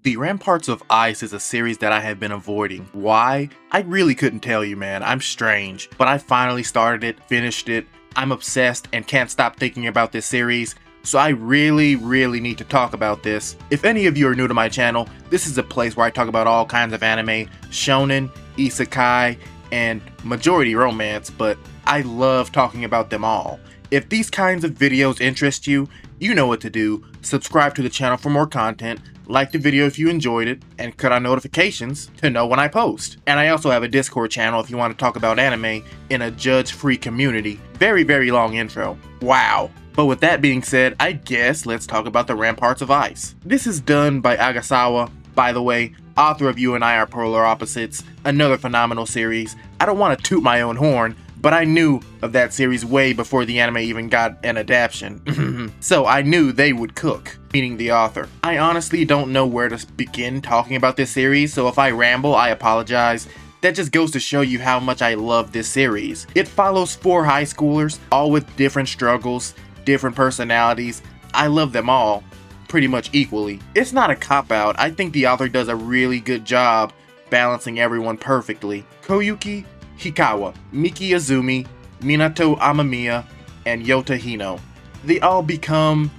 The Ramparts of Ice is a series that I have been avoiding. Why? I really couldn't tell you, man. I'm strange. But I finally started it, finished it. I'm obsessed and can't stop thinking about this series. So I really need to talk about this. If any of you are new to my channel, this is a place where I talk about all kinds of anime, shonen, isekai, and majority romance, but I love talking about them all. If these kinds of videos interest you, you know what to do. Subscribe to the channel for more content, like the video if you enjoyed it, and cut on notifications to know when I post. And I also have a Discord channel if you want to talk about anime in a judge-free community. Very long intro. Wow. But with that being said, I guess let's talk about the Ramparts of Ice. This is done by Agasawa, by the way, author of You and I Are Polar Opposites, another phenomenal series. I don't want to toot my own horn, but I knew of that series way before the anime even got an adaptation. So I knew they would cook, meaning the author. I honestly don't know where to begin talking about this series, so if I ramble, I apologize. That just goes to show you how much I love this series. It follows 4 high schoolers, all with different struggles, different personalities. I love them all pretty much equally. It's not a cop-out. I think the author does a really good job balancing everyone perfectly. Koyuki Hikawa, Miki Azumi, Minato Amamiya, and Yota Hino. They all become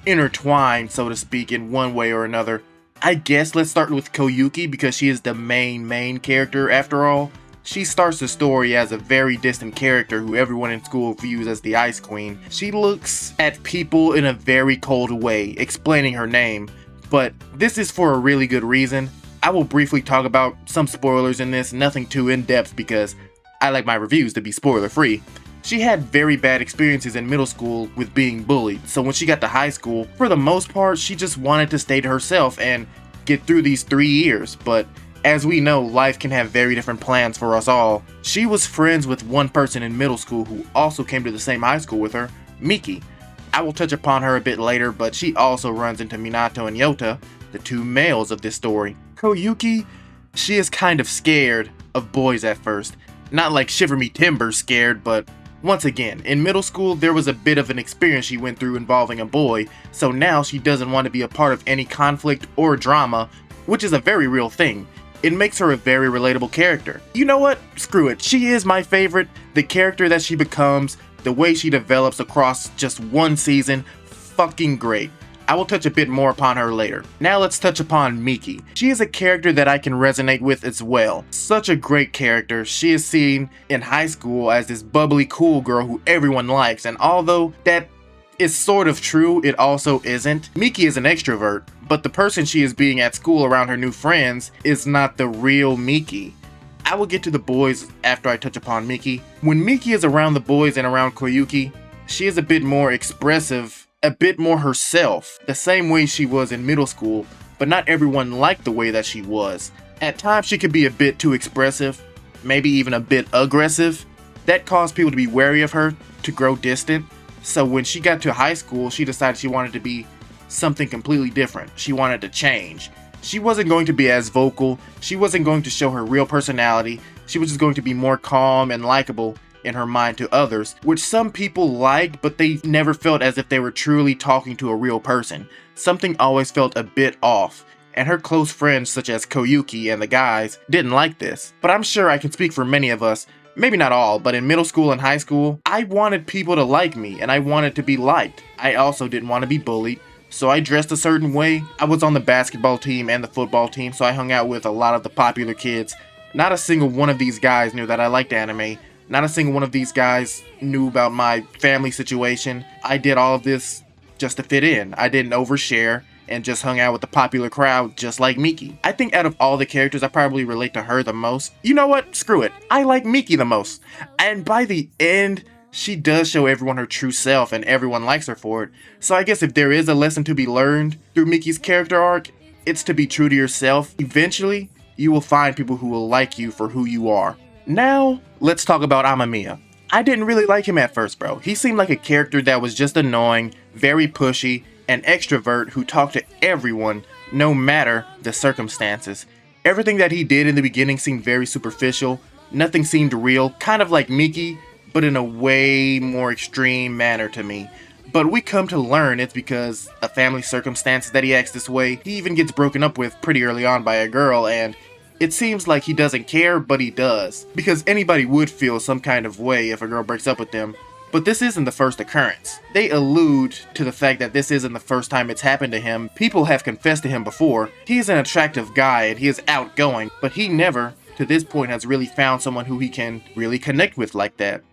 intertwined, so to speak, in one way or another. I guess let's start with Koyuki because she is the main character after all. She starts the story as a very distant character who everyone in school views as the Ice Queen. She looks at people in a very cold way, explaining her name, but this is for a really good reason. I will briefly talk about some spoilers in this, nothing too in-depth because I like my reviews to be spoiler-free. She had very bad experiences in middle school with being bullied, so when she got to high school, for the most part, she just wanted to stay to herself and get through these 3 years, but as we know, life can have very different plans for us all. She was friends with one person in middle school who also came to the same high school with her, Miki. I will touch upon her a bit later, but she also runs into Minato and Yota, the 2 males of this story. Koyuki, she is kind of scared of boys at first. Not like Shiver Me Timbers scared, but once again, in middle school there was a bit of an experience she went through involving a boy, so now she doesn't want to be a part of any conflict or drama, which is a very real thing. It makes her a very relatable character. You know what? Screw it. She is my favorite. The character that she becomes, the way she develops across just one season, fucking great. I will touch a bit more upon her later. Now let's touch upon Miki. She is a character that I can resonate with as well. Such a great character. She is seen in high school as this bubbly cool girl who everyone likes, and although that is sort of true, it also isn't. Miki is an extrovert, but the person she is being at school around her new friends is not the real Miki. I will get to the boys after I touch upon Miki. When Miki is around the boys and around Koyuki, she is a bit more expressive, a bit more herself, the same way she was in middle school, but not everyone liked the way that she was. At times she could be a bit too expressive, maybe even a bit aggressive. That caused people to be wary of her, to grow distant. So when she got to high school, she decided she wanted to be something completely different. She wanted to change. She wasn't going to be as vocal. She wasn't going to show her real personality. She was just going to be more calm and likable in her mind to others, which some people liked, but they never felt as if they were truly talking to a real person. Something always felt a bit off, and her close friends such as Koyuki and the guys didn't like this. But I'm sure I can speak for many of us, maybe not all, but in middle school and high school, I wanted people to like me, and I wanted to be liked. I also didn't want to be bullied, so I dressed a certain way. I was on the basketball team and the football team, so I hung out with a lot of the popular kids. Not a single one of these guys knew that I liked anime. Not a single one of these guys knew about my family situation. I did all of this just to fit in. I didn't overshare and just hung out with the popular crowd just like Miki. I think out of all the characters, I probably relate to her the most. You know what? Screw it. I like Miki the most. And by the end, she does show everyone her true self and everyone likes her for it. So I guess if there is a lesson to be learned through Miki's character arc, it's to be true to yourself. Eventually, you will find people who will like you for who you are. Now, let's talk about Amamiya. I didn't really like him at first, bro. He seemed like a character that was just annoying, very pushy, an extrovert who talked to everyone, no matter the circumstances. Everything that he did in the beginning seemed very superficial. Nothing seemed real, kind of like Miki, but in a way more extreme manner to me. But we come to learn it's because of family circumstances that he acts this way. He even gets broken up with pretty early on by a girl, and it seems like he doesn't care, but he does. Because anybody would feel some kind of way if a girl breaks up with them. But this isn't the first occurrence. They allude to the fact that this isn't the first time it's happened to him. People have confessed to him before. He's an attractive guy and he is outgoing, but he never, to this point, has really found someone who he can really connect with like that.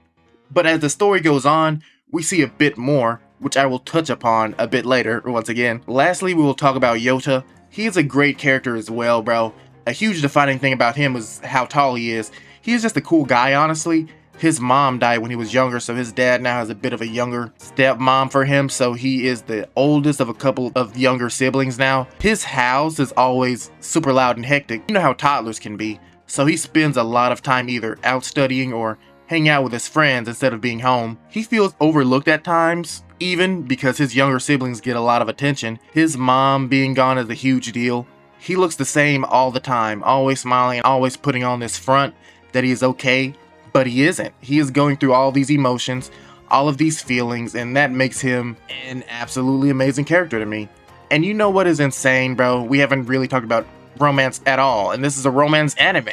But as the story goes on, we see a bit more, which I will touch upon a bit later, once again. Lastly, we will talk about Yota. He is a great character as well, bro. A huge defining thing about him is how tall he is. He is just a cool guy, honestly. His mom died when he was younger, so his dad now has a bit of a younger stepmom for him, so he is the oldest of a couple of younger siblings now. His house is always super loud and hectic. You know how toddlers can be, so he spends a lot of time either out studying or hanging out with his friends instead of being home. He feels overlooked at times, even because his younger siblings get a lot of attention. His mom being gone is a huge deal. He looks the same all the time, always smiling, always putting on this front that he is okay. But he isn't. He is going through all these emotions, all of these feelings, and that makes him an absolutely amazing character to me. And you know what is insane, bro? We haven't really talked about romance at all, and this is a romance anime.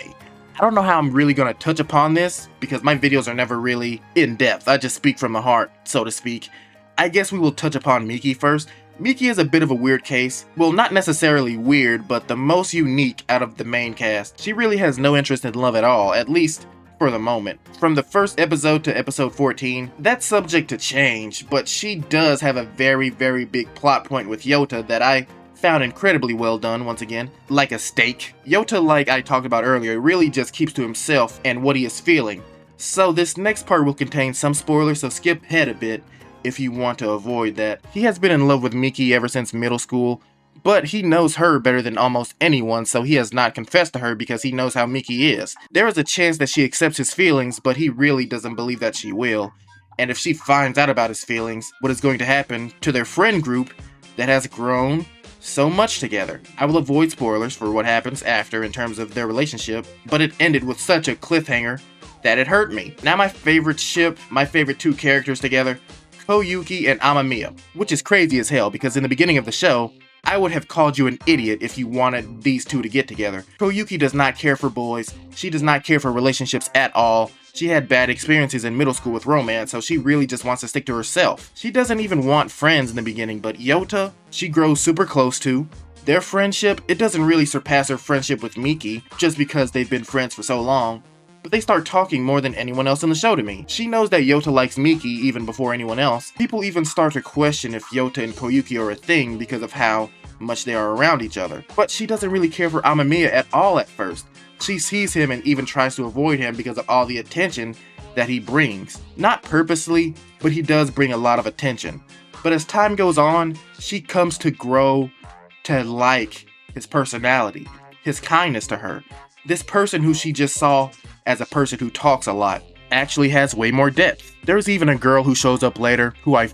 I don't know how I'm really going to touch upon this, because my videos are never really in depth. I just speak from the heart, so to speak. I guess we will touch upon Miki first. Miki is a bit of a weird case. Well, not necessarily weird, but the most unique out of the main cast. She really has no interest in love at all, at least for the moment. From the first episode to episode 14, that's subject to change, but she does have a very, very big plot point with Yota that I found incredibly well done once again. Like a steak. Yota, like I talked about earlier, really just keeps to himself and what he is feeling. So this next part will contain some spoilers, so skip ahead a bit if you want to avoid that. He has been in love with Miki ever since middle school, but he knows her better than almost anyone, so he has not confessed to her because he knows how Miki is. There is a chance that she accepts his feelings, but he really doesn't believe that she will. And if she finds out about his feelings, what is going to happen to their friend group that has grown so much together? I will avoid spoilers for what happens after in terms of their relationship, but it ended with such a cliffhanger that it hurt me. Now my favorite ship, my favorite two characters together, Koyuki and Amamiya, which is crazy as hell because in the beginning of the show, I would have called you an idiot if you wanted these two to get together. Koyuki does not care for boys. She does not care for relationships at all. She had bad experiences in middle school with romance, so she really just wants to stick to herself. She doesn't even want friends in the beginning, but Yota, she grows super close to. Their friendship, it doesn't really surpass her friendship with Miki, just because they've been friends for so long. But they start talking more than anyone else in the show to me. She knows that Yota likes Miki even before anyone else. People even start to question if Yota and Koyuki are a thing because of how much they are around each other. But she doesn't really care for Amamiya at all at first. She sees him and even tries to avoid him because of all the attention that he brings. Not purposely, but he does bring a lot of attention. But as time goes on, she comes to grow to like his personality, his kindness to her. This person who she just saw as a person who talks a lot actually has way more depth. There's even a girl who shows up later who I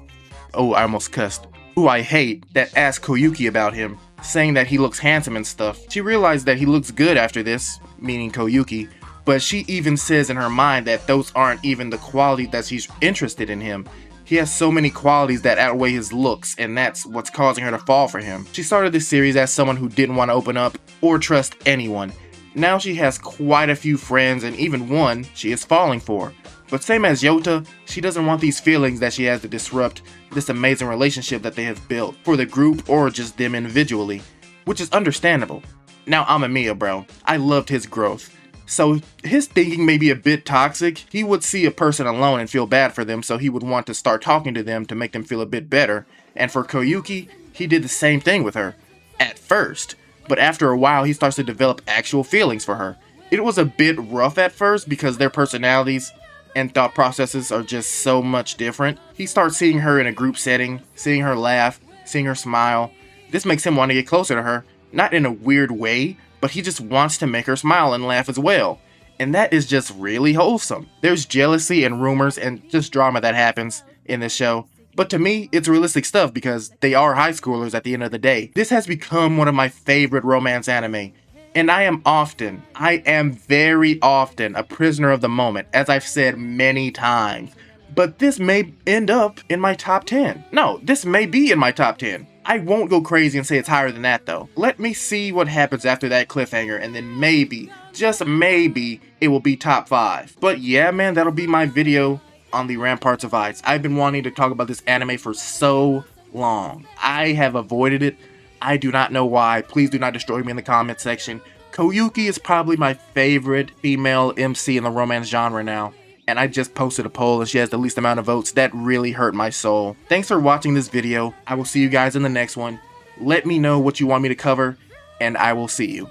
almost cussed. Who I hate, that asks Koyuki about him, saying that he looks handsome and stuff. She realized that he looks good after this, meaning Koyuki, but she even says in her mind that those aren't even the qualities that she's interested in him. He has so many qualities that outweigh his looks, and that's what's causing her to fall for him. She started this series as someone who didn't want to open up or trust anyone. Now she has quite a few friends and even one she is falling for. But same as Yota, she doesn't want these feelings that she has to disrupt this amazing relationship that they have built for the group or just them individually, which is understandable. Now Amamiya, bro, I loved his growth. So his thinking may be a bit toxic. He would see a person alone and feel bad for them, so he would want to start talking to them to make them feel a bit better. And for Koyuki, he did the same thing with her at first. But after a while, he starts to develop actual feelings for her. It was a bit rough at first because their personalities and thought processes are just so much different. He starts seeing her in a group setting, seeing her laugh, seeing her smile. This makes him want to get closer to her, not in a weird way, but he just wants to make her smile and laugh as well. And that is just really wholesome. There's jealousy and rumors and just drama that happens in this show. But to me, it's realistic stuff because they are high schoolers at the end of the day. This has become one of my favorite romance anime. And I am very often a prisoner of the moment, as I've said many times. but this may end up in my top 10. No, this may be in my top 10. I won't go crazy and say it's higher than that though. Let me see what happens after that cliffhanger, and then maybe, just maybe, it will be top 5. But yeah, man, that'll be my video on the Ramparts of Ice. I've been wanting to talk about this anime for so long. I have avoided it. I do not know why. Please do not destroy me in the comment section. Koyuki is probably my favorite female MC in the romance genre now. And I just posted a poll and she has the least amount of votes. That really hurt my soul. Thanks for watching this video. I will see you guys in the next one. Let me know what you want me to cover, and I will see you.